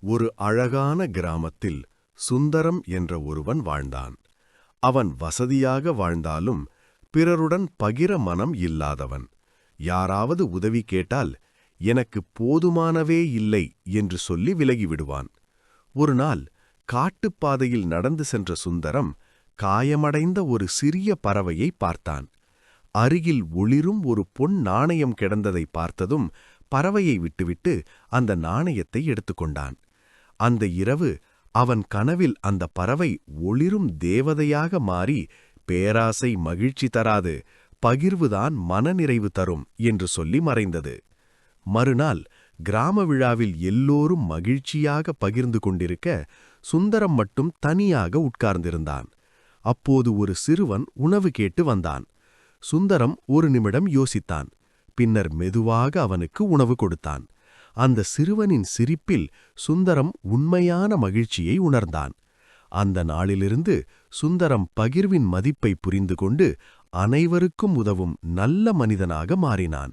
ஒரு அழகான கிராமத்தில் சுந்தரம் என்ற ஒருவன் வாழ்ந்தான். அவன் வசதியாக வாழ்ந்தாலும் பிறருடன் பகிர மனம் இல்லாதவன். யாராவது உதவி கேட்டால் எனக்கு போதுமானவே இல்லை என்று சொல்லி விலகிவிடுவான். ஒரு நாள் காட்டுப்பாதையில் நடந்து சென்ற சுந்தரம் காயமடைந்த ஒரு சிறிய பறவையை பார்த்தான். அருகில் ஒளிரும் ஒரு பொன் நாணயம் கிடந்ததை பார்த்ததும் பறவையை விட்டுவிட்டு அந்த நாணயத்தை எடுத்துக்கொண்டான். அந்த இரவு அவன் கனவில் அந்த பறவை ஒளிரும் தேவதையாக மாறி, பேராசை மகிழ்ச்சி தராது, பகிர்வுதான் மனநிறைவு தரும் என்று சொல்லி மறைந்தது. மறுநாள் கிராம விழாவில் எல்லோரும் மகிழ்ச்சியாக பகிர்ந்து கொண்டிருக்க சுந்தரம் மட்டும் தனியாக உட்கார்ந்திருந்தான். அப்போது ஒரு சிறுவன் உணவு கேட்டு வந்தான். சுந்தரம் ஒரு நிமிடம் யோசித்தான். பின்னர் மெதுவாக அவனுக்கு உணவு கொடுத்தான். அந்த சிறுவனின் சிரிப்பில் சுந்தரம் உண்மையான மகிழ்ச்சியை உணர்ந்தான். அந்த நாளிலிருந்து சுந்தரம் பகிர்வின் மதிப்பை புரிந்து கொண்டு அனைவருக்கும் உதவும் நல்ல மனிதனாக மாறினான்.